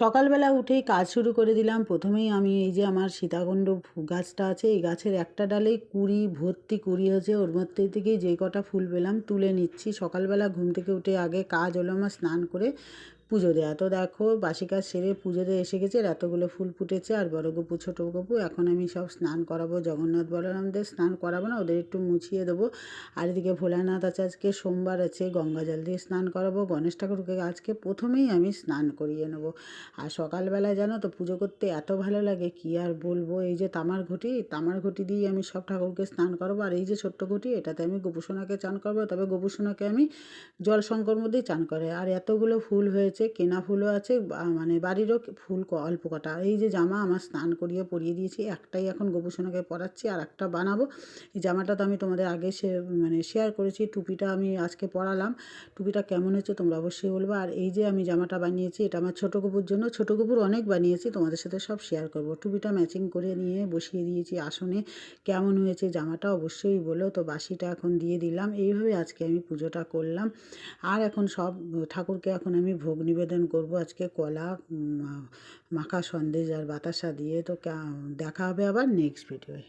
সকালবেলা উঠেই কাজ শুরু করে দিলাম। প্রথমেই আমি এই যে আমার সীতাকুণ্ড গাছটা আছে, এই গাছের একটা ডালেই কুঁড়ি ভর্তি কুঁড়ি হয়েছে। ওর মধ্যে থেকেই যে কটা ফুল পেলাম তুলে নিচ্ছি। সকালবেলা ঘুম থেকে উঠে আগে কাজ হলো আমার স্নান করে পুজো দেওয়া। তো দেখো বাসি কাজ সেরে পুজো দিয়ে এসে গেছি। আর এতগুলো ফুল ফুটেছে। আর বড় গপু ছোট গপু এখন আমি সব স্নান করাবো। জগন্নাথ বলরামদের স্নান করাবো না, ওদের একটু মুছিয়ে দেবো। আর এদিকে ভোলানাথ আছে, আজকে সোমবার আছে, গঙ্গা জল দিয়ে স্নান করাবো। গণেশ ঠাকুরকে আজকে প্রথমেই আমি স্নান করিয়ে নেবো। আর সকালবেলায় জানো তো পুজো করতে এত ভালো লাগে কি আর বলবো। এই যে তামার ঘটি দিয়েই আমি সব ঠাকুরকে স্নান করাবো। আর এই যে ছোট্ট ঘটি, এটাতে আমি গোপুসোনাকে চান করবো। তবে গোপুসোনাকে আমি জল শঙ্কর মধ্যেই চান করে। আর এতগুলো ফুল হয়েছে, কেনা ফুলও আছে, মানে বাড়িরও ফুল অল্প কটা। আর এই যে জামা আমার স্নান করিয়ে পরিয়ে দিয়েছি, একটাই এখন গোপুসোনাকে পরাচ্ছি, আর একটা বানাবো। এই জামাটা তো আমি তোমাদের আগে শেয়ার করেছি। টুপিটা আমি আজকে পরালাম। টুপিটা কেমন হচ্ছে তোমরা অবশ্যই বলবো। আর এই যে আমি জামাটা বানিয়েছি, এটা আমার ছোটো গপুর জন্য। ছোটো গপুর অনেক বানিয়েছি, তোমাদের সাথে সব শেয়ার করব। টুপিটা ম্যাচিং করে নিয়ে বসিয়ে দিয়েছি আসনে। কেমন হয়েছে জামাটা অবশ্যই বলো। তো বাসিটা এখন দিয়ে দিলাম। এইভাবে আজকে আমি পুজোটা করলাম। আর এখন সব ঠাকুরকে এখন আমি ভোগ নিবেদন করব আজকে কলা, মাখা সন্দেশ আর বাতাসা দিয়ে। তো দেখা হবে আবার নেক্সট ভিডিওয়।